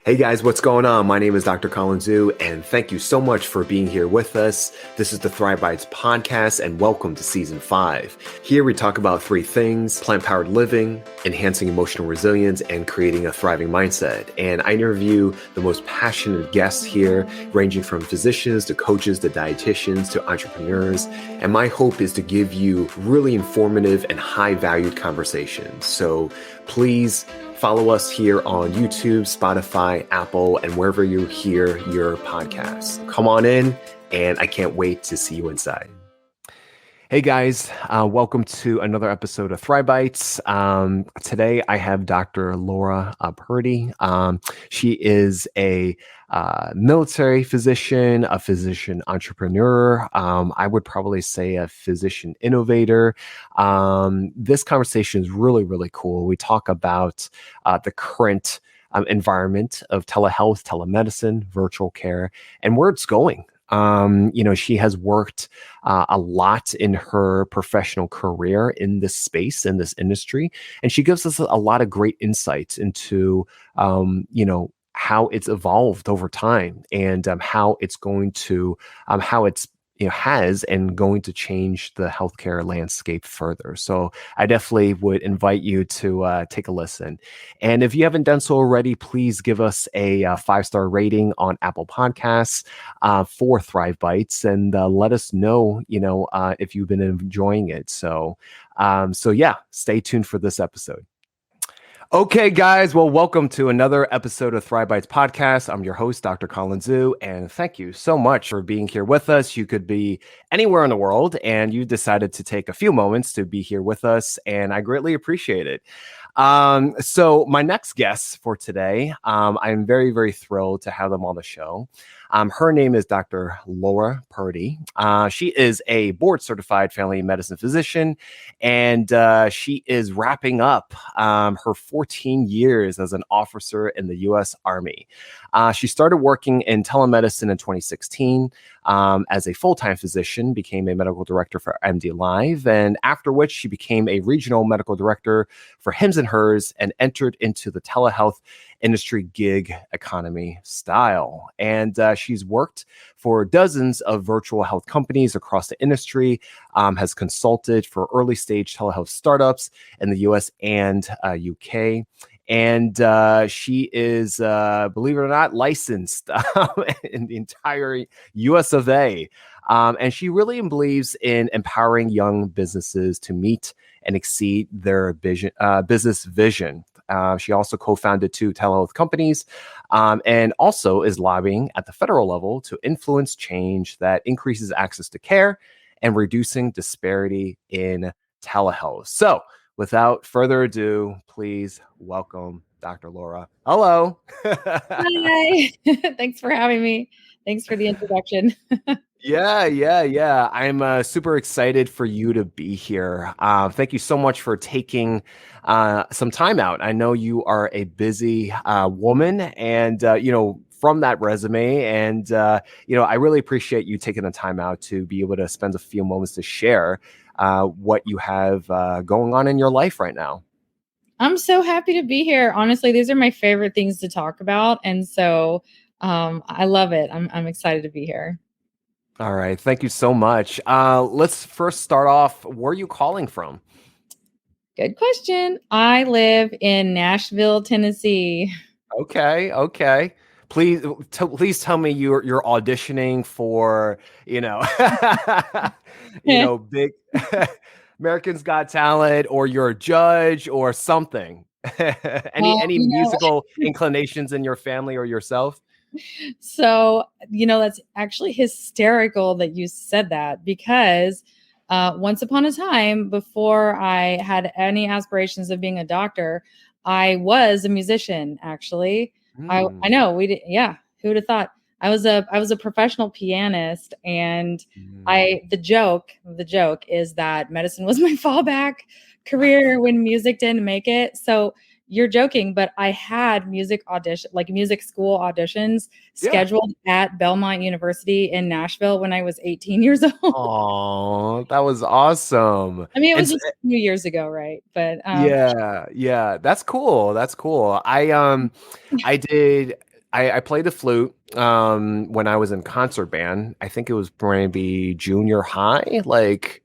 Hey guys, what's going on? My name is Dr. Colin Zhu, and thank you so much for being here with us. This is the Thrive Bites podcast, and welcome to season 5. Here we talk about 3 things: plant-powered living, enhancing emotional resilience, and creating a thriving mindset. And I interview the most passionate guests here, ranging from physicians to coaches to dietitians to entrepreneurs. And my hope is to give you really informative and high-valued conversations. So please follow us here on YouTube, Spotify, Apple, and wherever you hear your podcasts. Come on in, and I can't wait to see you inside. Hey guys, welcome to another episode of Thrive Bites. Today I have Dr. Laura Purdy. She is a military physician, a physician entrepreneur. I would probably say a physician innovator. This conversation is really, really cool. We talk about the current environment of telehealth, telemedicine, virtual care, and where it's going. She has worked a lot in her professional career in this space, in this industry, and she gives us a lot of great insights into, how it's evolved over time and how it's going to, has and going to change the healthcare landscape further. So I definitely would invite you to take a listen. And if you haven't done so already, please give us a 5-star rating on Apple Podcasts for Thrive Bites, and let us know, if you've been enjoying it. So stay tuned for this episode. Okay, guys. Well, welcome to another episode of Thrive Bites podcast. I'm your host, Dr. Colin Zhu, and thank you so much for being here with us. You could be anywhere in the world, and you decided to take a few moments to be here with us, and I greatly appreciate it. So my next guest for today, I'm very, very thrilled to have them on the show. Her name is Dr. Laura Purdy. She is a board-certified family medicine physician, and she is wrapping up her 14 years as an officer in the U.S. Army. She started working in telemedicine in 2016 as a full-time physician, became a medical director for MDLIVE, and after which she became a regional medical director for Hims and Hers and entered into the telehealth industry gig economy style. And she's worked for dozens of virtual health companies across the industry, has consulted for early stage telehealth startups in the US and UK. And she is, believe it or not, licensed in the entire US of A. And she really believes in empowering young businesses to meet and exceed their business vision. She also co-founded 2 telehealth companies and also is lobbying at the federal level to influence change that increases access to care and reducing disparity in telehealth. So without further ado, please welcome Dr. Laura. Hello. Hi. Thanks for having me. Thanks for the introduction. Yeah. I'm super excited for you to be here. Thank you so much for taking some time out. I know you are a busy woman, and from that resume, and I really appreciate you taking the time out to be able to spend a few moments to share what you have going on in your life right now. I'm so happy to be here. Honestly, these are my favorite things to talk about, and so I love it. I'm excited to be here. All right. Thank you so much. Let's first start off. Where are you calling from? Good question. I live in Nashville, Tennessee. Okay. Please tell me you're auditioning for, big Americans Got Talent, or you're a judge or something. Any musical inclinations in your family or yourself? So, that's actually hysterical that you said that, because once upon a time, before I had any aspirations of being a doctor, I was a musician, actually. I know we did. Yeah. Who would have thought? I was a professional pianist, and the joke is that medicine was my fallback career when music didn't make it. So you're joking, but I had music school auditions scheduled at Belmont University in Nashville when I was 18 years old. Oh, that was awesome. I mean, it was just a few years ago, right? But yeah, that's cool. I did I played the flute when I was in concert band. I think it was maybe junior high, like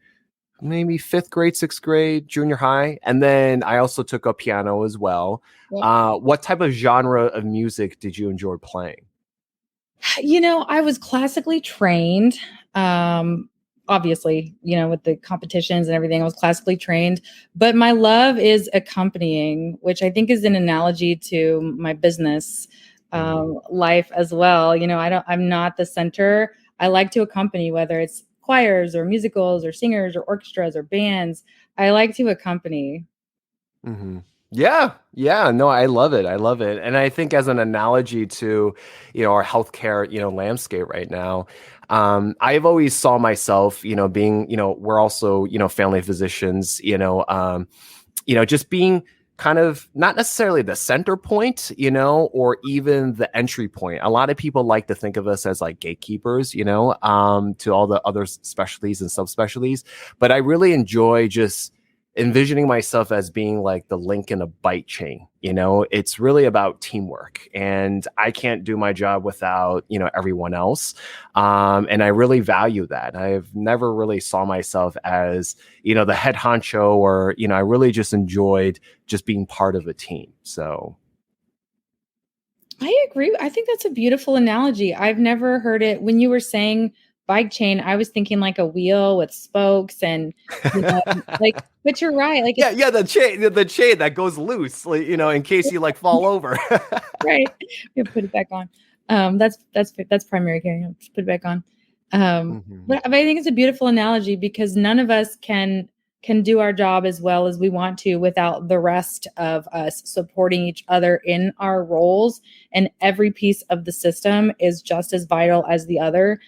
maybe fifth grade, sixth grade, junior high. And then I also took up piano as well. Yep. What type of genre of music did you enjoy playing? I was classically trained. Obviously, with the competitions and everything, I was classically trained. But my love is accompanying, which I think is an analogy to my business life as well. I'm not the center. I like to accompany, whether it's choirs or musicals or singers or orchestras or bands. I like to accompany. Mm-hmm. Yeah, no, I love it. I love it. And I think as an analogy to, our healthcare, landscape right now, I've always saw myself, being, we're also, family physicians, just being kind of not necessarily the center point, or even the entry point. A lot of people like to think of us as like gatekeepers, to all the other specialties and subspecialties. But I really enjoy just envisioning myself as being like the link in a bite chain. It's really about teamwork, and I can't do my job without everyone else, and I really value that. I've never really saw myself as the head honcho, or I really just enjoyed just being part of a team. So I agree. I think that's a beautiful analogy. I've never heard it. When you were saying bike chain, I was thinking like a wheel with spokes and, but you're right. Like, yeah, the chain that goes loose, like, in case you like fall over. right. You put it back on. That's primary care. Just put it back on. Mhm. But I think it's a beautiful analogy because none of us can do our job as well as we want to without the rest of us supporting each other in our roles. And every piece of the system is just as vital as the other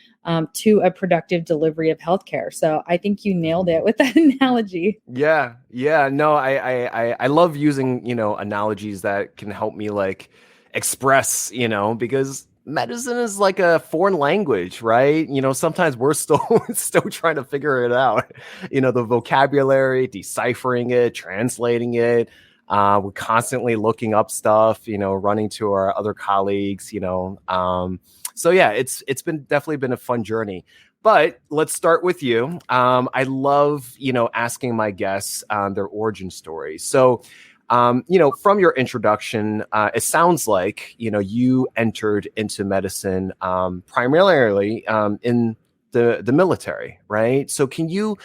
to a productive delivery of healthcare. So I think you nailed it with that analogy. Yeah. No, I love using, analogies that can help me like express, because medicine is like a foreign language, right? Sometimes we're still still trying to figure it out. The vocabulary, deciphering it, translating it. We're constantly looking up stuff, running to our other colleagues, so yeah, it's definitely been a fun journey. But let's start with you. I love, asking my guests their origin story. So, from your introduction, it sounds like, you entered into medicine primarily in the military, right? So can you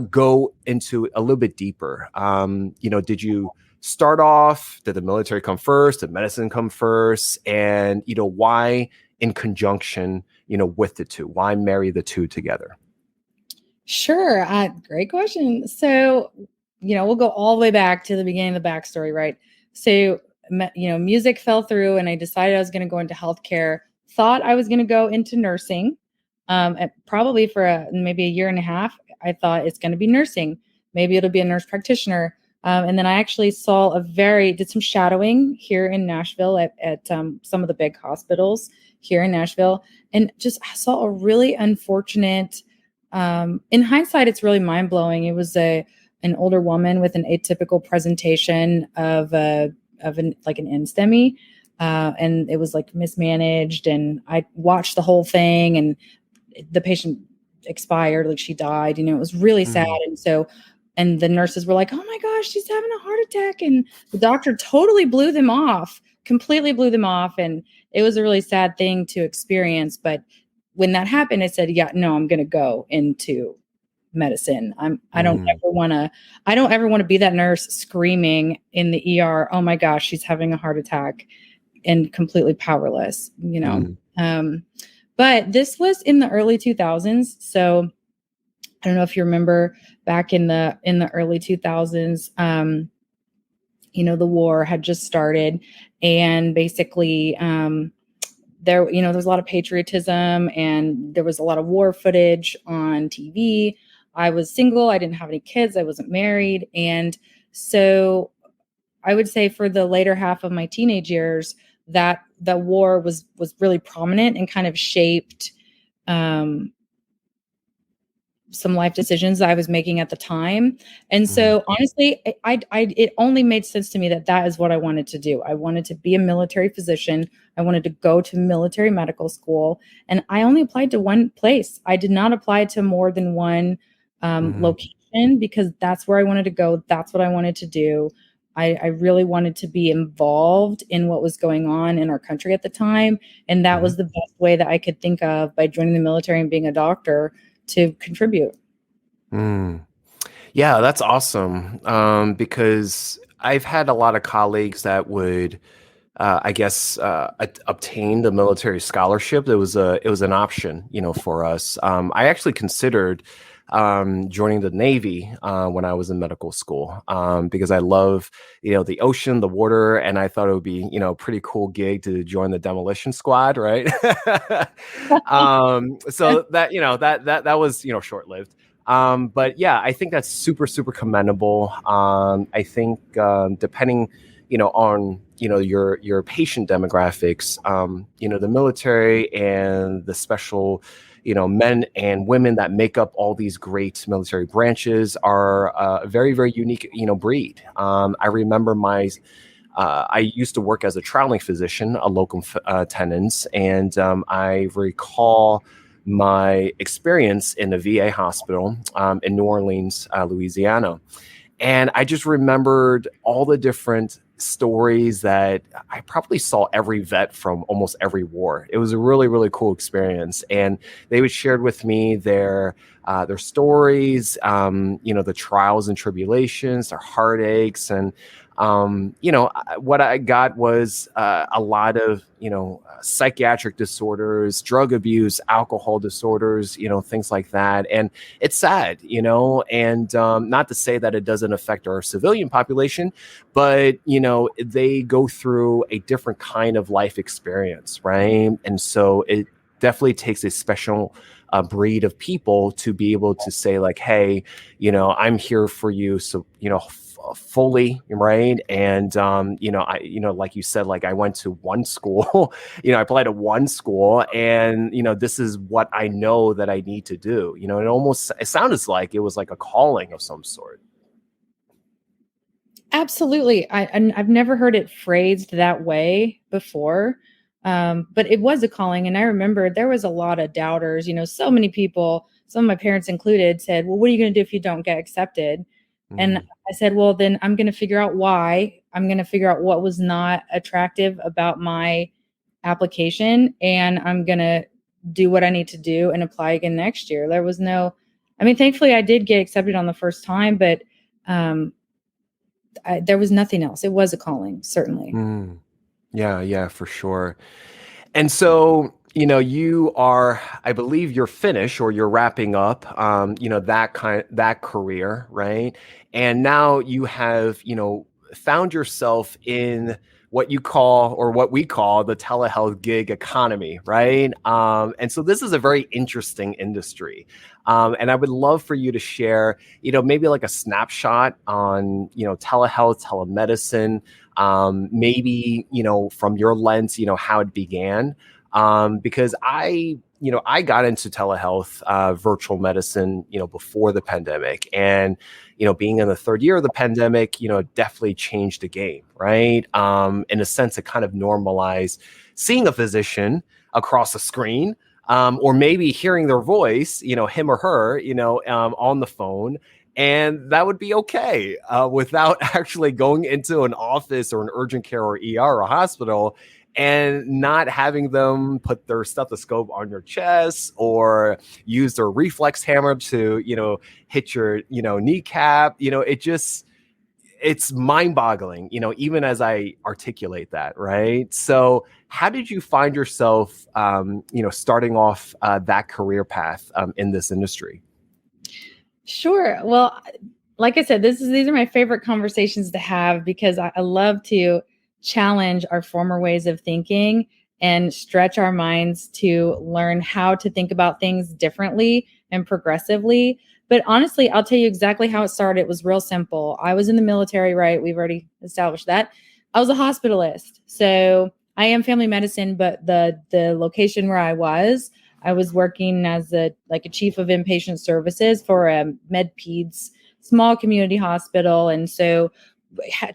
go into a little bit deeper? Did you start off, did the military come first? Did medicine come first? And, why in conjunction, with the two? Why marry the two together? Sure. Great question. So, we'll go all the way back to the beginning of the backstory, right? So, music fell through and I decided I was going to go into healthcare, thought I was going to go into nursing. Probably for maybe a year and a half, I thought it's going to be nursing. Maybe it'll be a nurse practitioner. And then I actually did some shadowing here in Nashville at some of the big hospitals here in Nashville, and just saw a really unfortunate, in hindsight, it's really mind blowing. It was an older woman with an atypical presentation of an NSTEMI, and it was like mismanaged. And I watched the whole thing, and the patient expired, like she died. It was really sad. And the nurses were like, "Oh my gosh, she's having a heart attack," and the doctor totally completely blew them off, and it was a really sad thing to experience. But when that happened, I said, yeah, no, I'm going to go into medicine. I don't ever want to be that nurse screaming in the ER, "Oh my gosh, she's having a heart attack," and completely powerless, but this was in the early 2000s. So I don't know if you remember back in the early 2000s, the war had just started, and basically, there was a lot of patriotism and there was a lot of war footage on TV. I was single. I didn't have any kids. I wasn't married. And so I would say for the later half of my teenage years, that the war was really prominent and kind of shaped some life decisions that I was making at the time. And so honestly, it only made sense to me that that is what I wanted to do. I wanted to be a military physician. I wanted to go to military medical school, and I only applied to one place. I did not apply to more than one location, because that's where I wanted to go. That's what I wanted to do. I really wanted to be involved in what was going on in our country at the time. And that was the best way that I could think of, by joining the military and being a doctor, to contribute. Yeah, that's awesome. Because I've had a lot of colleagues that would, obtain the military scholarship. It was an option, for us. I actually considered joining the Navy when I was in medical school, because I love, the ocean, the water, and I thought it would be, a pretty cool gig to join the demolition squad, right? So that was, short-lived. But yeah, I think that's super, super commendable. I think depending, on your patient demographics, the military and the special, men and women that make up all these great military branches are a very, very unique, breed. I remember I used to work as a traveling physician, a locum tenens, and I recall my experience in a VA hospital in New Orleans, Louisiana. And I just remembered all the different stories that I probably saw every vet from almost every war. It was a really, really cool experience. And they would share with me their stories, the trials and tribulations, their heartaches. And, what I got was a lot of, psychiatric disorders, drug abuse, alcohol disorders, things like that. And it's sad, and not to say that it doesn't affect our civilian population, but, they go through a different kind of life experience, right? And so it definitely takes a special breed of people to be able to say like, hey, I'm here for you. So, fully, right? And like you said, like I went to one school, I applied to one school, and this is what I know that I need to do. It sounded like it was like a calling of some sort. Absolutely. I've never heard it phrased that way before. But it was a calling. And I remember there was a lot of doubters, so many people, some of my parents included, said, well, what are you going to do if you don't get accepted? And I said, well, then I'm going to figure out why. I'm going to figure out what was not attractive about my application, and I'm going to do what I need to do and apply again next year. There was thankfully I did get accepted on the first time, but there was nothing else. It was a calling, certainly. Yeah, for sure. And so, you are, I believe you're finished, or you're wrapping up, that career, right? And now you have, found yourself in what you call, or what we call, the telehealth gig economy, right? And so this is a very interesting industry. And I would love for you to share, maybe like a snapshot on, telehealth, telemedicine, maybe, from your lens, how it began. Because I got into telehealth, virtual medicine, before the pandemic, and, being in the third year of the pandemic, definitely changed the game, right? In a sense, it kind of normalized seeing a physician across a screen, or maybe hearing their voice, him or her, on the phone. And that would be okay without actually going into an office or an urgent care or ER or a hospital, and not having them put their stethoscope on your chest or use their reflex hammer to, hit your, kneecap. It's mind-boggling, even as I articulate that, right? So how did you find yourself, starting off that career path in this industry? Sure. Well, like I said, these are my favorite conversations to have, because I love to challenge our former ways of thinking and stretch our minds to learn how to think about things differently and progressively. But honestly, I'll tell you exactly how it started. It was real simple. I was in the military, right? We've already established that. I was a hospitalist. So I am family medicine, but the location where I I was working as a chief of inpatient services for a med-peds small community hospital. And so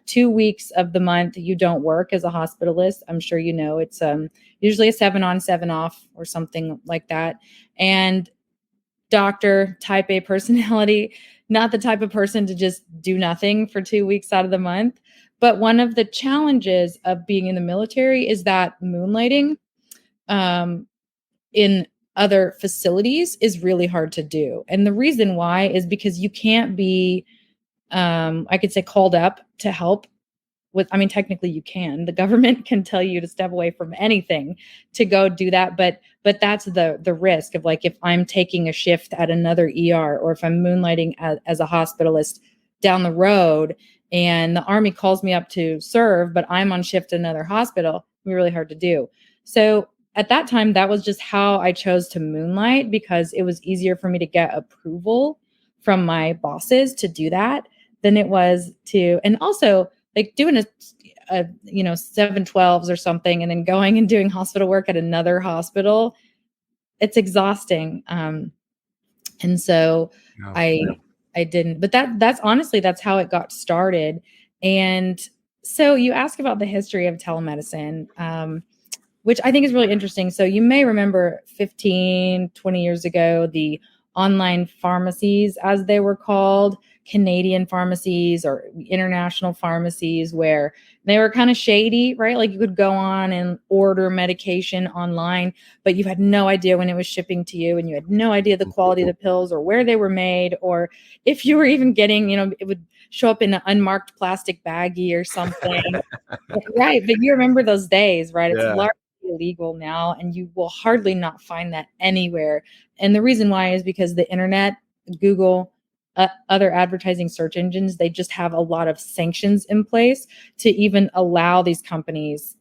2 weeks of the month you don't work as a hospitalist. I'm sure you know it's usually a 7 on 7 off or something like that. And doctor, type A personality, not the type of person to just do nothing for 2 weeks out of the month. But one of the challenges of being in the military is that moonlighting in other facilities is really hard to do. And the reason why is because you can't be, I could say, called up to help with, I mean, technically you can. The government can tell you to step away from anything to go do that. But that's the risk of, like, if I'm taking a shift at another ER, or if I'm moonlighting as a hospitalist down the road and the Army calls me up to serve, but I'm on shift at another hospital, it'd be really hard to do. So at that time, that was just how I chose to moonlight, because it was easier for me to get approval from my bosses to do that than it was to, and also like doing a 712s or something, and then going and doing hospital work at another hospital, it's exhausting. And so I didn't, but that's honestly, that's how it got started. And so you ask about the history of telemedicine, which I think is really interesting. So you may remember 15, 20 years ago, the online pharmacies, as they were called, Canadian pharmacies or international pharmacies, where they were kind of shady, right? Like you could go on and order medication online, but you had no idea when it was shipping to you, and you had no idea the quality of the pills or where they were made, or if you were even getting, it would show up in an unmarked plastic baggie or something. Right. But you remember those days, right? It's largely illegal now, and you will hardly not find that anywhere. And the reason why is because the internet, Google, other advertising search engines, they just have a lot of sanctions in place to even allow these companies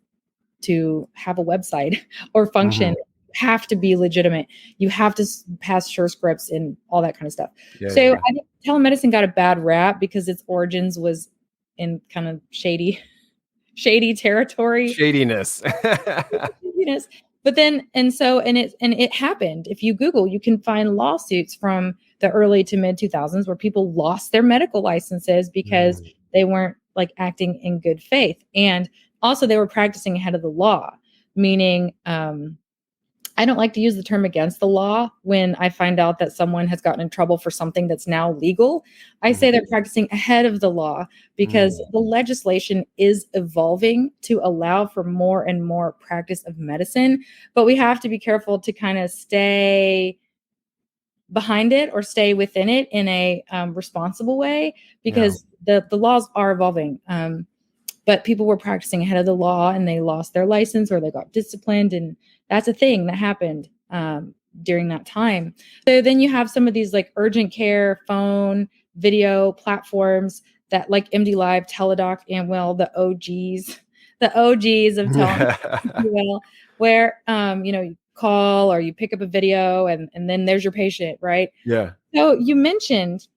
to have a website or function. Have to be legitimate. You have to pass SureScripts and all that kind of stuff. I think telemedicine got a bad rap because its origins was in kind of shady territory. Shadiness. But then, and it happened. If you Google, you can find lawsuits from the early to mid 2000s where people lost their medical licenses because they weren't like acting in good faith. And also they were practicing ahead of the law, meaning, I don't like to use the term against the law when I find out that someone has gotten in trouble for something that's now legal. I say they're practicing ahead of the law, because the legislation is evolving to allow for more and more practice of medicine. But we have to be careful to kind of stay behind it or stay within it in a responsible way, because the laws are evolving. But people were practicing ahead of the law and they lost their license or they got disciplined. And that's a thing that happened during that time. So then you have some of these like urgent care, phone, video platforms that like MDLIVE, Teledoc, and the OGs of telemedicine, where, you call or you pick up a video and then there's your patient, right? Yeah. So you mentioned,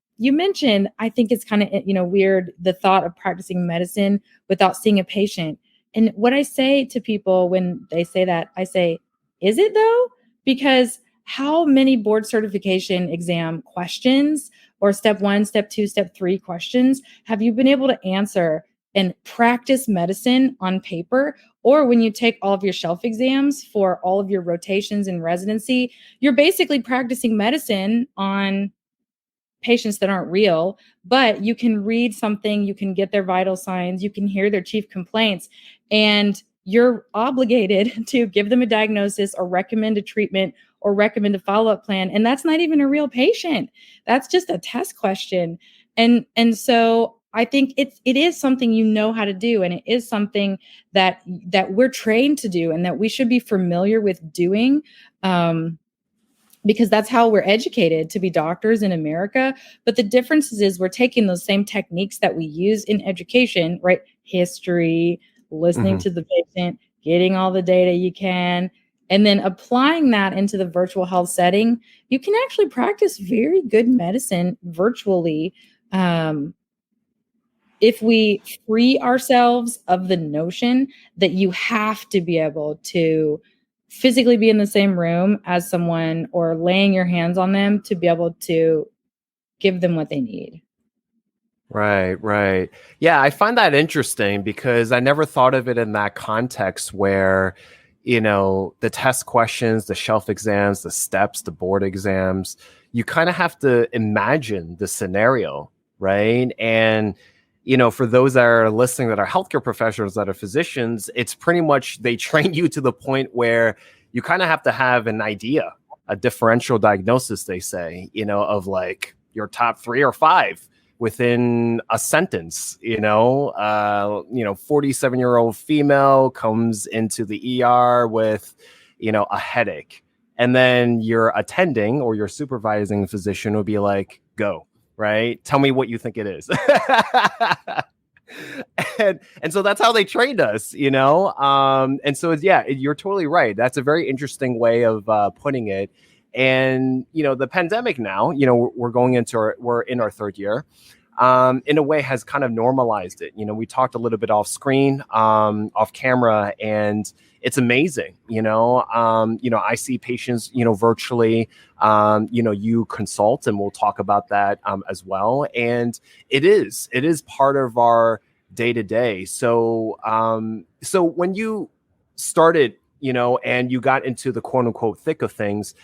I think it's kind of, weird, the thought of practicing medicine without seeing a patient. And what I say to people when they say that, I say, is it though? Because how many board certification exam questions or step 1, step 2, step 3 questions have you been able to answer and practice medicine on paper? Or when you take all of your shelf exams for all of your rotations in residency, you're basically practicing medicine on patients that aren't real, but you can read something, you can get their vital signs, you can hear their chief complaints, and you're obligated to give them a diagnosis or recommend a treatment or recommend a follow-up plan. And that's not even a real patient. That's just a test question. And so I think it is something you know how to do, and it is something that we're trained to do and that we should be familiar with doing. Because that's how we're educated to be doctors in America. But the difference is we're taking those same techniques that we use in education, right? History, listening to the patient, getting all the data you can, and then applying that into the virtual health setting. You can actually practice very good medicine virtually if we free ourselves of the notion that you have to be able to physically be in the same room as someone or laying your hands on them to be able to give them what they need. Right, right. Yeah, I find that interesting because I never thought of it in that context where, the test questions, the shelf exams, the steps, the board exams, you kind of have to imagine the scenario, right? And, for those that are listening that are healthcare professionals, that are physicians, it's pretty much they train you to the point where you kind of have to have an idea, a differential diagnosis, they say, of like your top 3 or 5 within a sentence. 47-year-old female comes into the ER with, a headache. And then your attending or your supervising physician will be like, go, right? Tell me what you think it is. and so that's how they trained us, and so you're totally right. That's a very interesting way of putting it. And the pandemic now, we're in our 3rd year, in a way has kind of normalized it. We talked a little bit off screen, off camera, and it's amazing. I see patients, virtually. You consult, and we'll talk about that as well. And it is part of our day to day. So when you started, and you got into the quote unquote thick of things,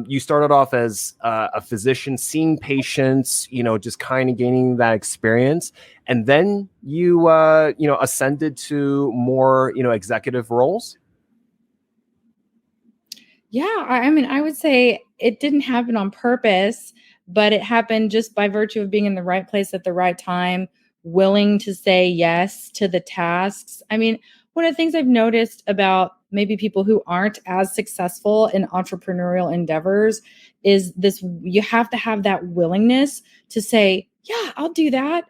you started off as a physician, seeing patients, just kind of gaining that experience. And then you, ascended to more, executive roles. Yeah. I mean, I would say it didn't happen on purpose, but it happened just by virtue of being in the right place at the right time, willing to say yes to the tasks. I mean, one of the things I've noticed about maybe people who aren't as successful in entrepreneurial endeavors is this: you have to have that willingness to say, yeah, I'll do that,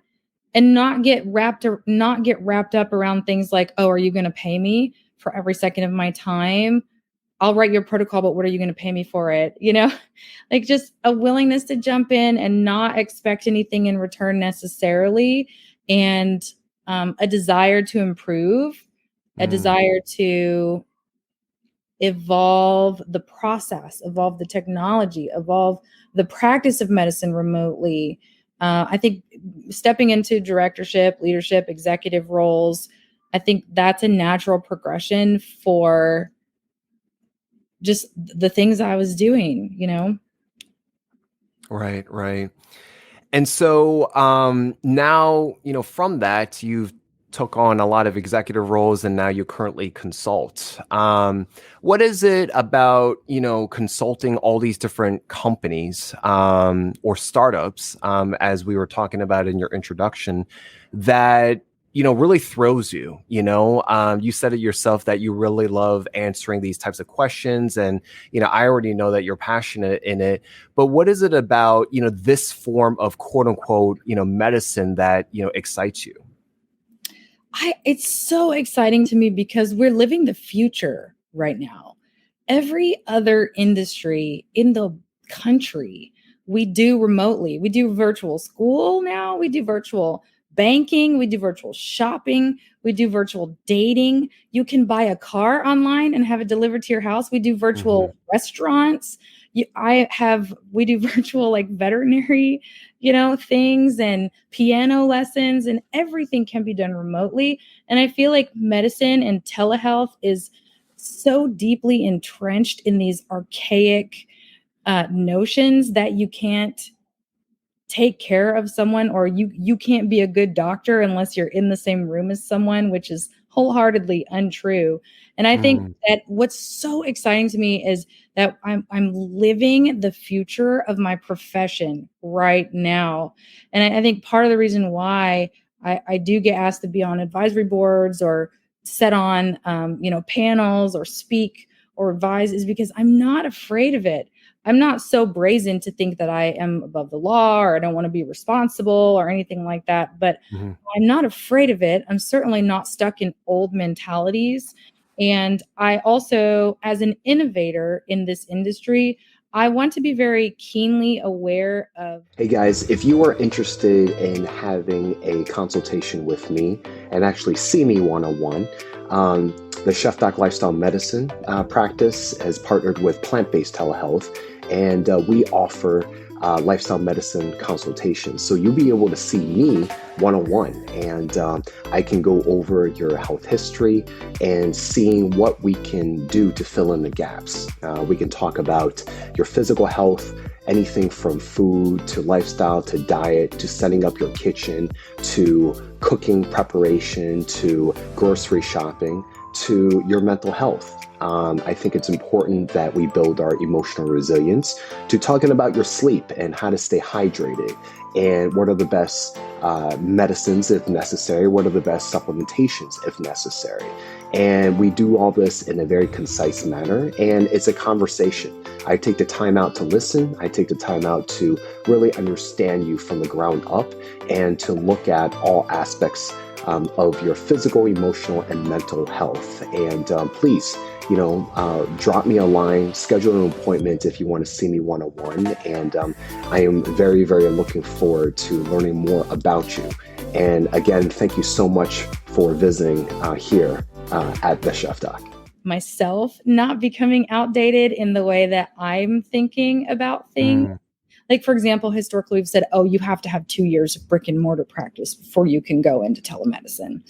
and not get wrapped up around things like, oh, are you going to pay me for every second of my time? I'll write your protocol, but what are you going to pay me for it? Like just a willingness to jump in and not expect anything in return necessarily. And a desire to improve, a desire to evolve the process, evolve the technology, evolve the practice of medicine remotely. I think stepping into directorship, leadership, executive roles, I think that's a natural progression for just the things I was doing, Right, right. And so now, from that, you've took on a lot of executive roles, and now you currently consult. What is it about, consulting all these different companies or startups, as we were talking about in your introduction, that really throws you? You said it yourself that you really love answering these types of questions, and I already know that you're passionate in it. But what is it about this form of quote unquote medicine that excites you? It's so exciting to me because we're living the future right now. Every other industry in the country, we do remotely. We do virtual school now. We do virtual banking. We do virtual shopping. We do virtual dating. You can buy a car online and have it delivered to your house. We do virtual restaurants. We do virtual like veterinary, things, and piano lessons, and everything can be done remotely. And I feel like medicine and telehealth is so deeply entrenched in these archaic notions that you can't take care of someone, or you can't be a good doctor unless you're in the same room as someone, which is wholeheartedly untrue. And I think that what's so exciting to me is that I'm living the future of my profession right now. And I think part of the reason why I do get asked to be on advisory boards or sit on panels or speak or advise is because I'm not afraid of it. I'm not so brazen to think that I am above the law or I don't want to be responsible or anything like that, but I'm not afraid of it. I'm certainly not stuck in old mentalities. And I also, as an innovator in this industry, I want to be very keenly aware of. Hey guys, if you are interested in having a consultation with me and actually see me one-on-one, the Chef Doc Lifestyle Medicine practice has partnered with Plant-Based Telehealth, and we offer lifestyle medicine consultations. So you'll be able to see me one-on-one, and I can go over your health history and seeing what we can do to fill in the gaps. We can talk about your physical health, anything from food to lifestyle to diet to setting up your kitchen to cooking preparation to grocery shopping to your mental health. I think it's important that we build our emotional resilience to talking about your sleep and how to stay hydrated and what are the best medicines if necessary, what are the best supplementations if necessary. And we do all this in a very concise manner, and it's a conversation. I take the time out to listen. I take the time out to really understand you from the ground up and to look at all aspects of your physical, emotional, and mental health. And please, drop me a line, schedule an appointment if you want to see me one-on-one. And I am very, very looking forward to learning more about you. And again, thank you so much for visiting here at the Chef Doc. Myself not becoming outdated in the way that I'm thinking about things. Like, for example, historically, we've said, oh, you have to have 2 years of brick and mortar practice before you can go into telemedicine.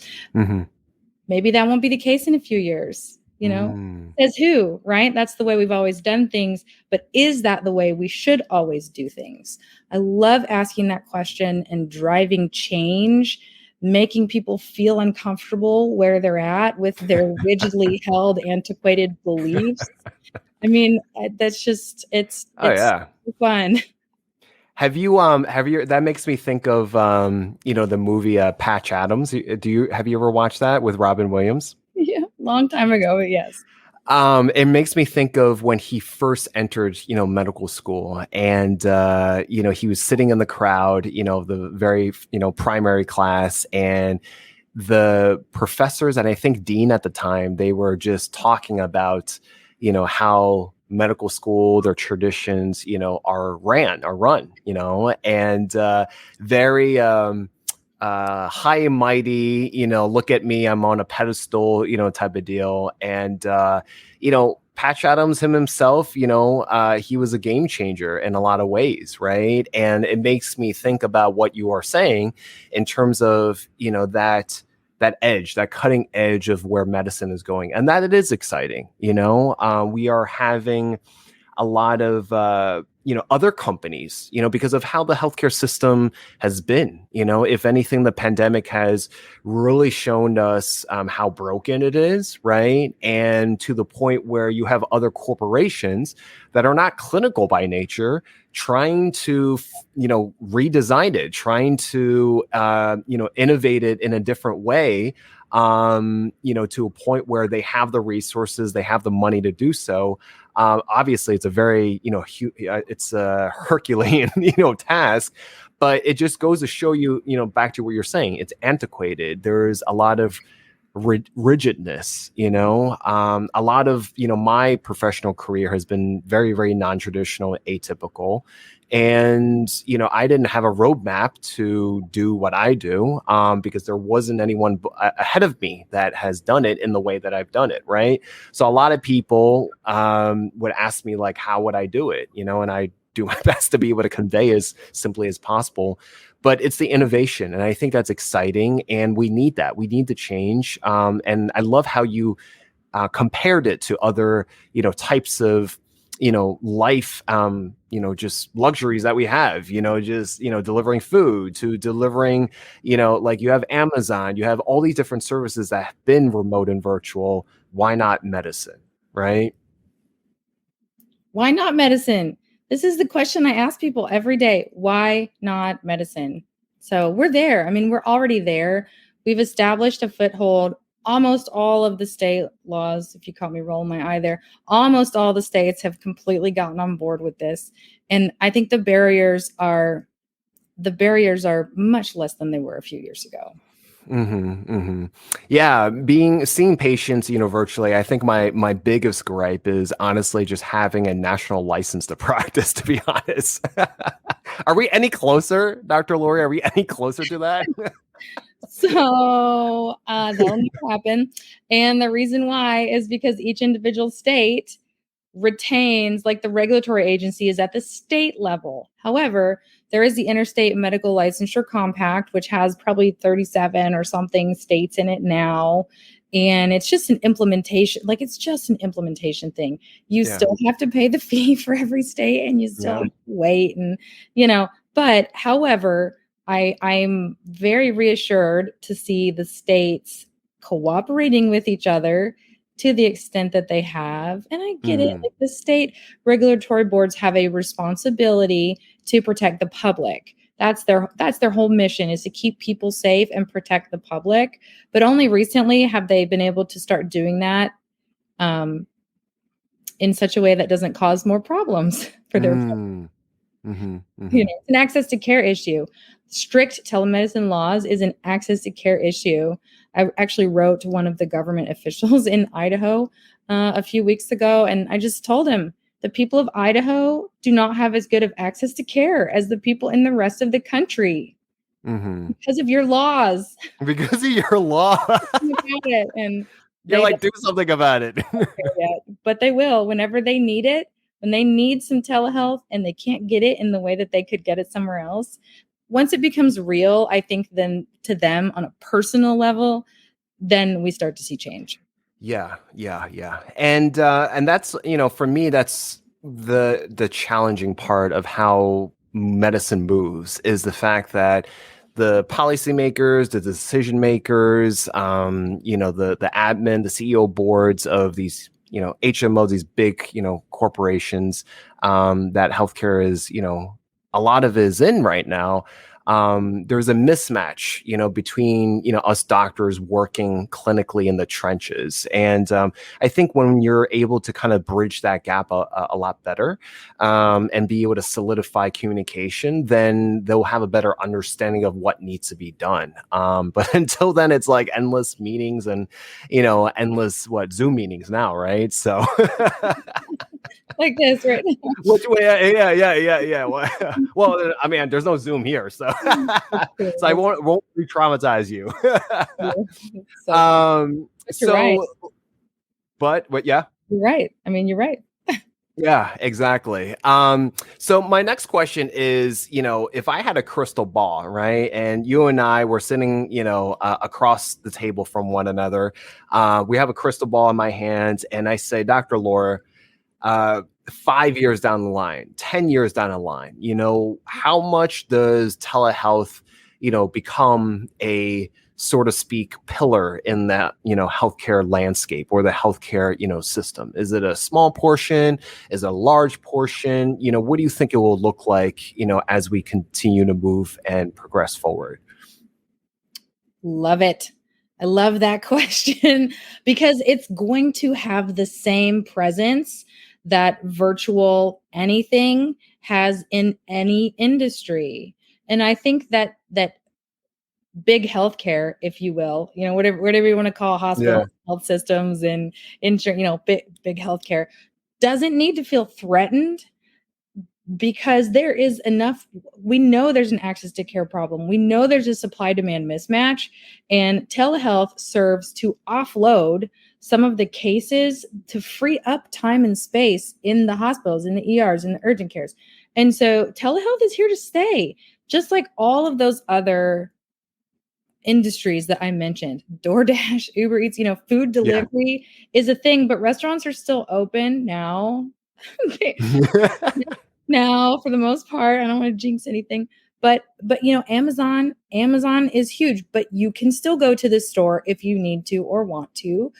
Maybe that won't be the case in a few years. Says who, right? That's the way we've always done things. But is that the way we should always do things? I love asking that question and driving change, making people feel uncomfortable where they're at with their rigidly held, antiquated beliefs. I mean, that's just, it's fun. Have you, that makes me think of, the movie Patch Adams. Have you ever watched that with Robin Williams? Yeah, long time ago, but yes. It makes me think of when he first entered, medical school, and, he was sitting in the crowd, the very, primary class, and the professors, and I think dean at the time, they were just talking about, how medical school, their traditions, are run, and very high and mighty, look at me, I'm on a pedestal, type of deal. And, Patch Adams himself, he was a game changer in a lot of ways, right? And it makes me think about what you are saying in terms of, that edge, that cutting edge of where medicine is going, and that it is exciting. We are having a lot of, other companies, because of how the healthcare system has been, if anything, the pandemic has really shown us how broken it is, right? And to the point where you have other corporations that are not clinical by nature, trying to, redesign it, trying to, innovate it in a different way, to a point where they have the resources, they have the money to do so. Obviously, it's a very, it's a Herculean, task, but it just goes to show you, back to what you're saying, it's antiquated. There's a lot of rigidness, a lot of, my professional career has been very, very non-traditional, atypical. And, I didn't have a roadmap to do what I do because there wasn't anyone ahead of me that has done it in the way that I've done it. Right. So a lot of people would ask me, like, how would I do it? And I do my best to be able to convey as simply as possible. But it's the innovation. And I think that's exciting. And we need that. We need to change. And I love how you compared it to other, types of, life, just luxuries that we have, just, delivering food to delivering, like you have Amazon, you have all these different services that have been remote and virtual. Why not medicine? Right? Why not medicine? This is the question I ask people every day. Why not medicine? So we're there. I mean, we're already there. We've established a foothold. Almost all of the state laws, if you caught me rolling my eye there, almost all the states have completely gotten on board with this. And I think the barriers are much less than they were a few years ago. Yeah, seeing patients, virtually. I think my biggest gripe is honestly just having a national license to practice, to be honest. Are we any closer, Dr. Lori? Are we any closer to that? So that'll never happen. And the reason why is because each individual state retains, like, the regulatory agency is at the state level. However, there is the Interstate Medical Licensure Compact, which has probably 37 or something states in it now. And it's just an implementation, like, it's just an implementation thing. You still have to pay the fee for every state, and you still have to wait. And, but however, I'm very reassured to see the states cooperating with each other to the extent that they have. And I get it. Like, the state regulatory boards have a responsibility to protect the public. That's their whole mission, is to keep people safe and protect the public. But only recently have they been able to start doing that in such a way that doesn't cause more problems for their public. It's an access to care issue. Strict telemedicine laws is an access to care issue. I actually wrote to one of the government officials in Idaho a few weeks ago, and I just told him the people of Idaho do not have as good of access to care as the people in the rest of the country because of your laws. Because of your law. And you're like, do something about it. But they will whenever they need it. When they need some telehealth and they can't get it in the way that they could get it somewhere else, once it becomes real, I think then to them on a personal level, then we start to see change. Yeah. And that's, for me, that's the challenging part of how medicine moves, is the fact that the policymakers, the decision makers, the admin, the CEO boards of these, HMO, these big, corporations, that healthcare is, a lot of it is in right now. There's a mismatch, between, us doctors working clinically in the trenches. And I think when you're able to kind of bridge that gap a lot better, and be able to solidify communication, then they'll have a better understanding of what needs to be done. But until then, it's like endless meetings and, endless Zoom meetings now, right? So like this right now. Which way? Yeah. Well, I mean, there's no Zoom here, so so I won't re-traumatize you. You're right. But yeah, you're right. I mean, you're right. Yeah, exactly. So my next question is, if I had a crystal ball, right, and you and I were sitting, across the table from one another, we have a crystal ball in my hands, and I say, Dr. Laura, 5 years down the line, 10 years down the line, how much does telehealth, become a, so to speak, pillar in that, healthcare landscape or the healthcare, system? Is it a small portion? Is it a large portion? What do you think it will look like, as we continue to move and progress forward? Love it. I love that question because it's going to have the same presence that virtual anything has in any industry. And I think that big healthcare, if you will, whatever you want to call hospitals, health systems, and insurance, big healthcare doesn't need to feel threatened, because there is enough. We know there's an access to care problem. We know there's a supply demand mismatch, and telehealth serves to offload some of the cases to free up time and space in the hospitals, in the ERs, in the urgent cares. And so telehealth is here to stay, just like all of those other industries that I mentioned. DoorDash, Uber Eats, food delivery is a thing, but restaurants are still open now. Now, for the most part, I don't want to jinx anything, but Amazon is huge, but you can still go to the store if you need to or want to.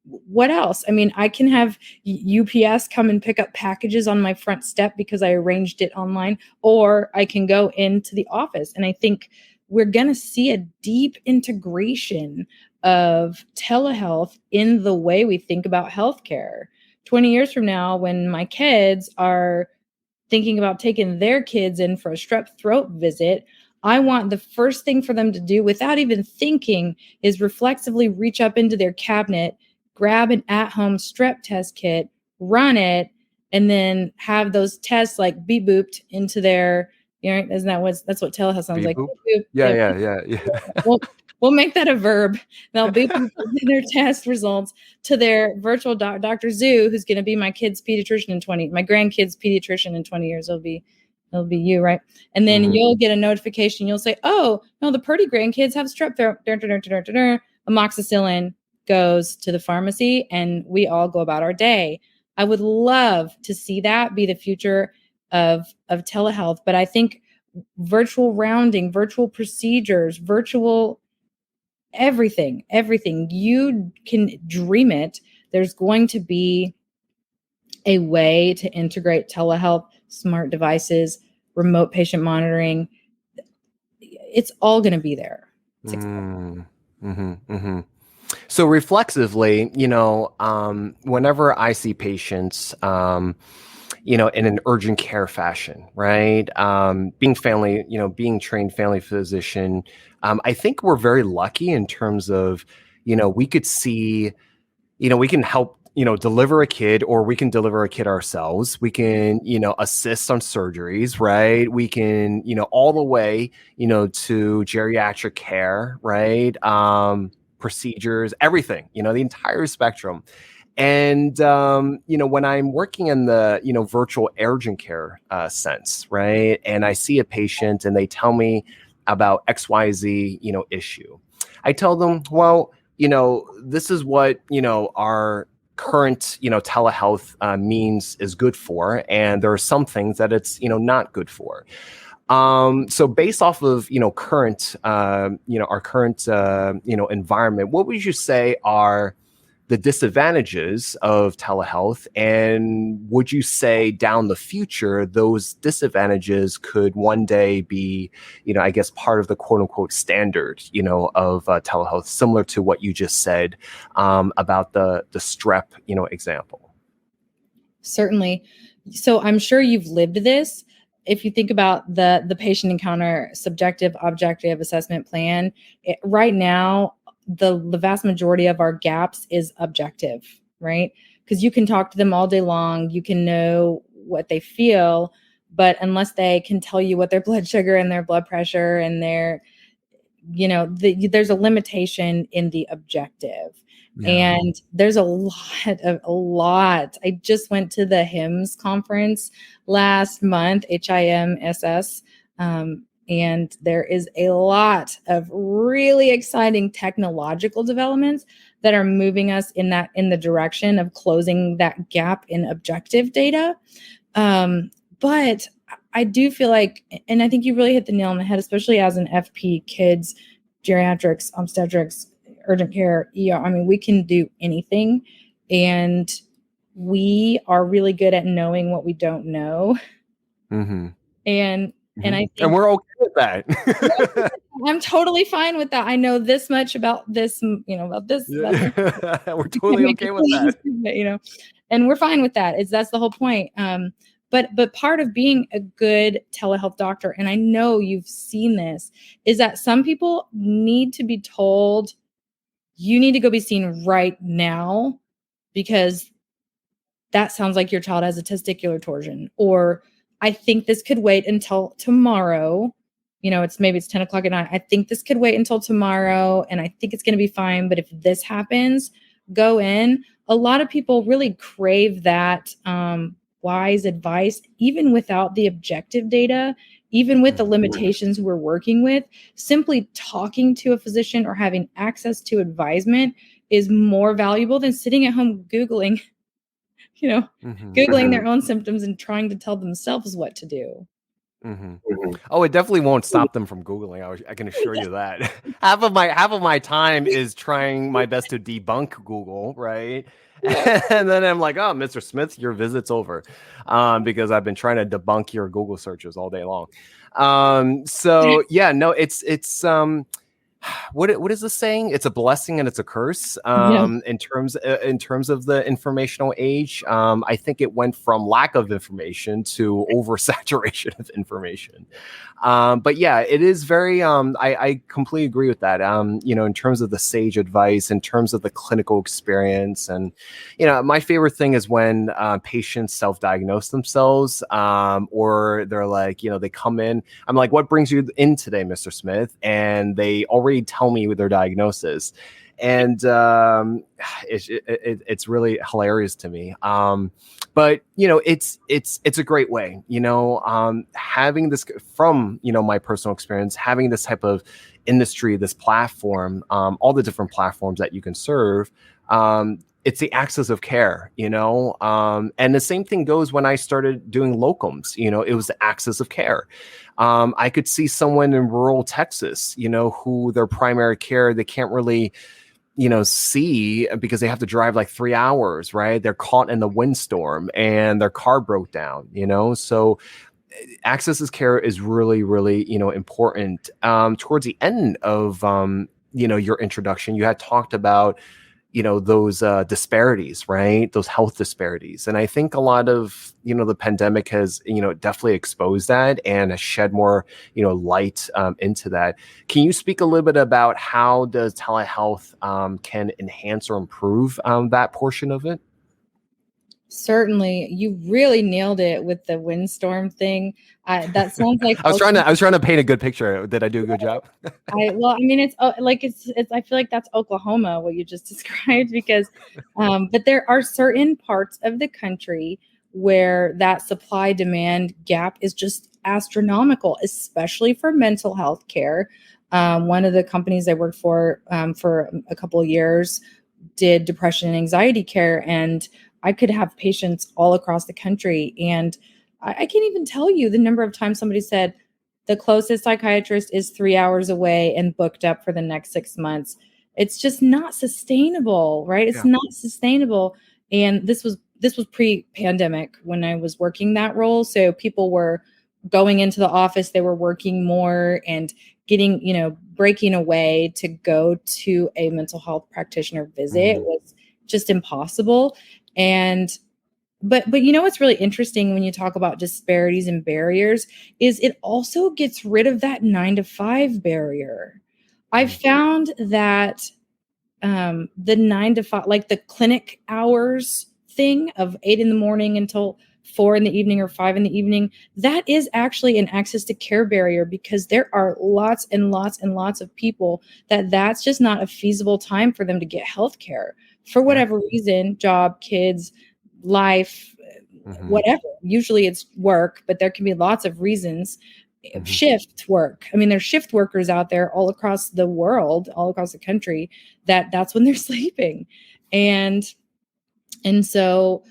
What else? I mean, I can have UPS come and pick up packages on my front step because I arranged it online, or I can go into the office. And I think we're going to see a deep integration of telehealth in the way we think about healthcare. 20 years from now, when my kids are thinking about taking their kids in for a strep throat visit, I want the first thing for them to do without even thinking is reflexively reach up into their cabinet, grab an at-home strep test kit, run it, and then have those tests like beep booped into their, isn't that's what telehealth sounds Beep like? boop? Beep boop. Yeah. We'll make that a verb. They'll beep boop their test results to their virtual Dr. Zoo, who's going to be my kid's pediatrician my grandkid's pediatrician in 20 years. It'll be you, right? And then you'll get a notification. You'll say, oh, no, the Purdy grandkids have strep throat. Amoxicillin goes to the pharmacy, and we all go about our day. I would love to see that be the future of telehealth. But I think virtual rounding, virtual procedures, virtual everything, you can dream it. There's going to be a way to integrate telehealth, smart devices, remote patient monitoring. It's all going to be there. So reflexively, whenever I see patients, in an urgent care fashion, right? Being trained family physician, I think we're very lucky in terms of, we could see, we can help, deliver a kid, or we can deliver a kid ourselves. We can, assist on surgeries, right? We can, all the way, to geriatric care, right? Procedures, everything, the entire spectrum. And, when I'm working in the, virtual urgent care sense, right? And I see a patient and they tell me about XYZ, issue. I tell them, well, this is what, our current, telehealth means is good for. And there are some things that it's, not good for. So based off of, current, our current, environment, what would you say are the disadvantages of telehealth? And would you say down the future, those disadvantages could one day be, I guess part of the quote unquote standard, of telehealth, similar to what you just said about the strep, example? Certainly. So I'm sure you've lived this. If you think about the patient encounter subjective objective assessment plan, right now, the vast majority of our gaps is objective, right? Because you can talk to them all day long, you can know what they feel, but unless they can tell you what their blood sugar and their blood pressure and their, there's a limitation in the objective. Yeah. And there's a lot. I just went to the HIMSS conference last month, HIMSS. And there is a lot of really exciting technological developments that are moving us in the direction of closing that gap in objective data. But I do feel like, and I think you really hit the nail on the head, especially as an FP, kids, geriatrics, obstetrics, urgent care, ER. I mean, we can do anything, and we are really good at knowing what we don't know. And I think, and we're okay with that. I'm totally fine with that. I know this much about this, about this. Yeah. We're totally okay with that. And we're fine with that. That's the whole point. But part of being a good telehealth doctor, and I know you've seen this, is that some people need to be told, you need to go be seen right now because that sounds like your child has a testicular torsion, or I think this could wait until tomorrow. It's 10 o'clock at night. I think this could wait until tomorrow, and I think it's going to be fine. But if this happens, go in. A lot of people really crave that wise advice, even without the objective data, even with the limitations we're working with. Simply talking to a physician or having access to advisement is more valuable than sitting at home Googling, Googling their own symptoms and trying to tell themselves what to do. Oh, it definitely won't stop them from Googling. I can assure you that. half of my time is trying my best to debunk Google, right? And then I'm like, oh, Mr. Smith, your visit's over, because I've been trying to debunk your Google searches all day long. So yeah, no, it's what is the saying? It's a blessing and it's a curse. Yeah. In terms of the informational age, I think it went from lack of information to oversaturation of information. But yeah, it is very. I completely agree with that. In terms of the sage advice, in terms of the clinical experience, and my favorite thing is when patients self-diagnose themselves, or they're like, they come in. I'm like, "What brings you in today, Mr. Smith?" And they already tell me their diagnosis, and it's really hilarious to me. But it's a great way, having this from my personal experience, having this type of industry, this platform, all the different platforms that you can serve. It's the access of care, and the same thing goes when I started doing locums. It was the access of care. I could see someone in rural Texas, who their primary care, they can't really see because they have to drive like 3 hours, right? They're caught in the windstorm and their car broke down, so access to care is really, really, important. Towards the end of, your introduction, you had talked about, those disparities, right? Those health disparities. And I think a lot of, the pandemic has, definitely exposed that and has shed more, light into that. Can you speak a little bit about how does telehealth can enhance or improve that portion of it? Certainly. You really nailed it with the windstorm thing. That sounds like I was trying to paint a good picture. Did I do a good job? I mean, it's like it's. I feel like that's Oklahoma, what you just described, because, but there are certain parts of the country where that supply demand gap is just astronomical, especially for mental health care. One of the companies I worked for a couple of years did depression and anxiety care, and I could have patients all across the country. And I can't even tell you the number of times somebody said the closest psychiatrist is 3 hours away and booked up for the next 6 months. It's just not sustainable, right? It's not sustainable. And this was pre-pandemic when I was working that role. So people were going into the office, they were working more and getting, breaking away to go to a mental health practitioner visit was just impossible. And but what's really interesting when you talk about disparities and barriers is it also gets rid of that 9 to 5 barrier. I've found that the 9 to 5, like the clinic hours thing of 8 in the morning until 4 in the evening or 5 in the evening, that is actually an access to care barrier, because there are lots and lots and lots of people that's just not a feasible time for them to get health care for whatever reason, job, kids, life, whatever. Usually it's work, but there can be lots of reasons. Shift work. I mean, there's shift workers out there all across the world, all across the country, that's when they're sleeping. And so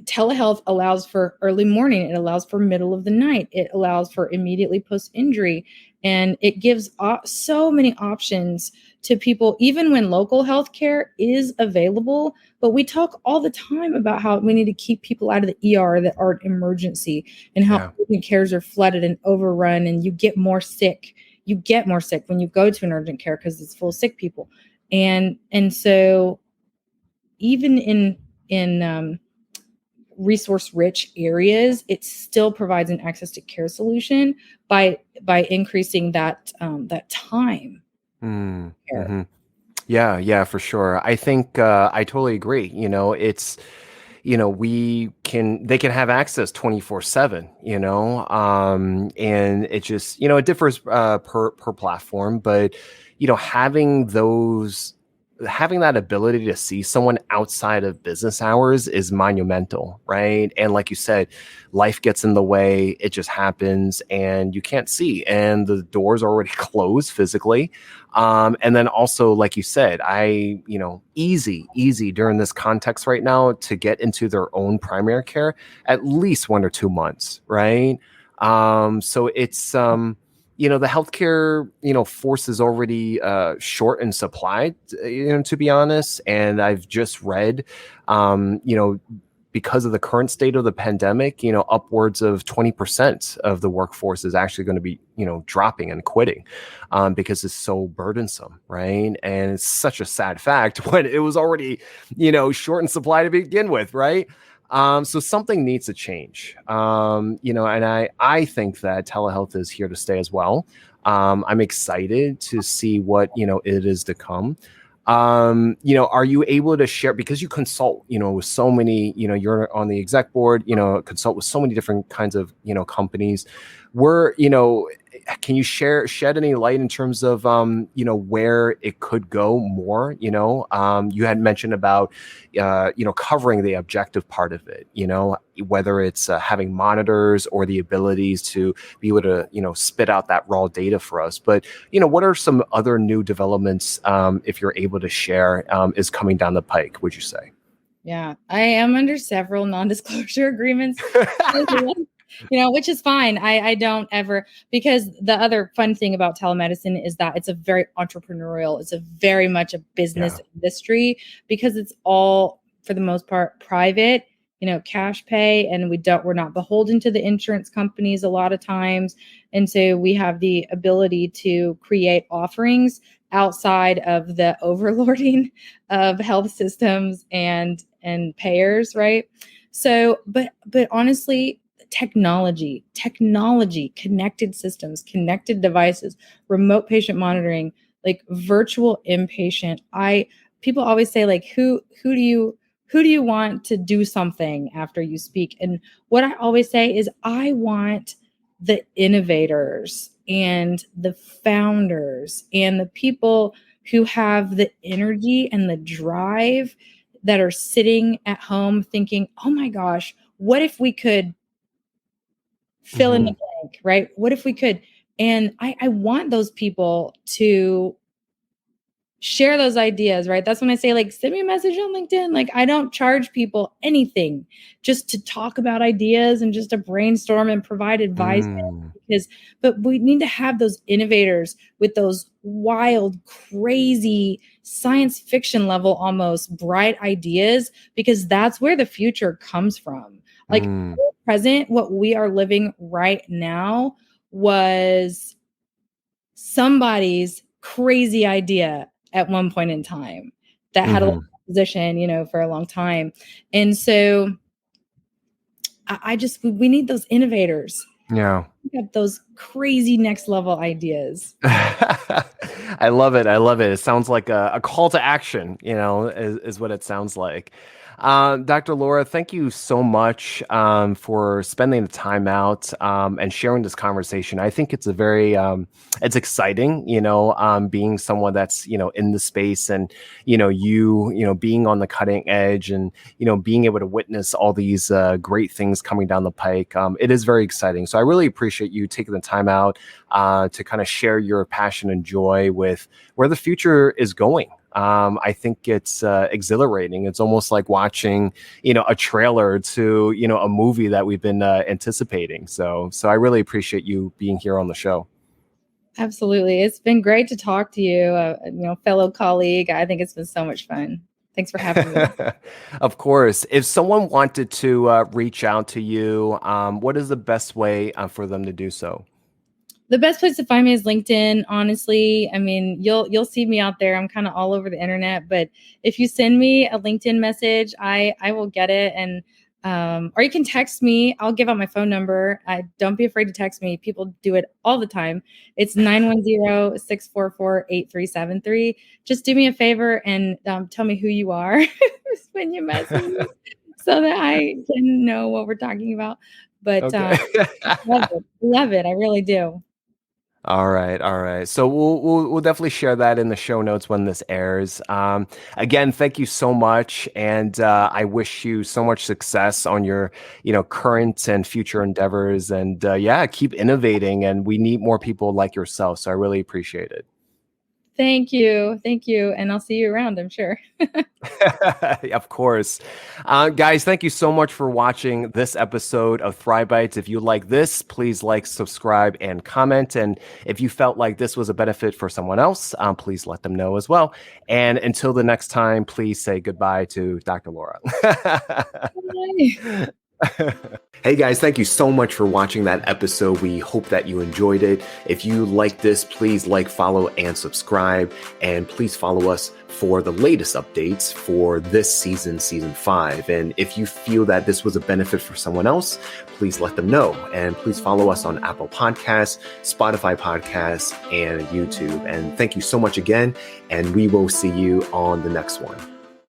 telehealth allows for early morning. It allows for middle of the night. It allows for immediately post-injury. And it gives so many options to people, even when local healthcare is available. But we talk all the time about how we need to keep people out of the ER that aren't emergency, and how urgent cares are flooded and overrun, and you get more sick. You get more sick when you go to an urgent care because it's full of sick people. And so even in resource-rich areas, it still provides an access to care solution by increasing that time. Yeah, for sure. I think I totally agree. It's they can have access 24/7. And it just it differs per platform, but having that ability to see someone outside of business hours is monumental, right? And like you said, life gets in the way, it just happens, and you can't see, and the doors are already closed physically. And then also, like you said, easy during this context right now to get into their own primary care, at least 1 or 2 months, right? So it's, the healthcare, force is already short in supply, to be honest. And I've just read, because of the current state of the pandemic, upwards of 20% of the workforce is actually going to be, dropping and quitting because it's so burdensome, right? And it's such a sad fact when it was already, short in supply to begin with, right? So something needs to change, and I think that telehealth is here to stay as well. I'm excited to see what, it is to come. Are you able to share, because you consult, with so many, you're on the exec board, consult with so many different kinds of, companies where, can you shed any light in terms of, where it could go more? You had mentioned about, covering the objective part of it, whether it's having monitors or the abilities to be able to, spit out that raw data for us. But, what are some other new developments, if you're able to share, is coming down the pike, would you say? Yeah, I am under several non-disclosure agreements. Which is fine. I don't ever, because the other fun thing about telemedicine is that it's a very entrepreneurial, it's a very much a business industry, because it's all, for the most part, private, cash pay, and we're not beholden to the insurance companies a lot of times. And so we have the ability to create offerings outside of the overlording of health systems and payers, right? So, but honestly, technology, connected systems, connected devices, remote patient monitoring, like virtual inpatient. People always say, like, who do you want to do something after you speak? And what I always say is, I want the innovators and the founders and the people who have the energy and the drive, that are sitting at home thinking, oh my gosh, what if we could fill in the blank, right? What if we could? And I want those people to share those ideas, right? That's when I say, like, send me a message on LinkedIn. Like, I don't charge people anything, just to talk about ideas and just to brainstorm and provide advice. But we need to have those innovators with those wild, crazy, science fiction level, almost bright ideas, because that's where the future comes from. Like, present, what we are living right now was somebody's crazy idea at one point in time that had a lot of opposition, for a long time. And so we need those innovators. Yeah. We have those crazy next level ideas. I love it. It sounds like a call to action, is what it sounds like. Dr. Laura, thank you so much for spending the time out and sharing this conversation. I think it's it's exciting, being someone that's, in the space, and, you being on the cutting edge, and, being able to witness all these great things coming down the pike. It is very exciting. So I really appreciate you taking the time out to kind of share your passion and joy with where the future is going. I think it's exhilarating. It's almost like watching, a trailer to, a movie that we've been anticipating. So I really appreciate you being here on the show. Absolutely. It's been great to talk to you, fellow colleague. I think it's been so much fun. Thanks for having me. Of course. If someone wanted to reach out to you, what is the best way for them to do so? The best place to find me is LinkedIn. Honestly, I mean, you'll see me out there. I'm kind of all over the internet, but if you send me a LinkedIn message, I will get it. And or you can text me. I'll give out my phone number. Don't be afraid to text me. People do it all the time. It's 910-644-8373. Just do me a favor and tell me who you are when you message me, so that I can know what we're talking about. But okay. love it. I really do. All right. So we'll definitely share that in the show notes when this airs. Again, thank you so much, and I wish you so much success on your current and future endeavors. And keep innovating. And we need more people like yourself. So I really appreciate it. Thank you. Thank you. And I'll see you around, I'm sure. Of course. Guys, thank you so much for watching this episode of Thrive Bites. If you like this, please like, subscribe, and comment. And if you felt like this was a benefit for someone else, please let them know as well. And until the next time, please say goodbye to Dr. Laura. Bye. Hey guys, thank you so much for watching that episode. We hope that you enjoyed it. If you like this, please like, follow, and subscribe. And please follow us for the latest updates for this season, season 5. And if you feel that this was a benefit for someone else, please let them know. And please follow us on Apple Podcasts, Spotify Podcasts, and YouTube. And thank you so much again. And we will see you on the next one.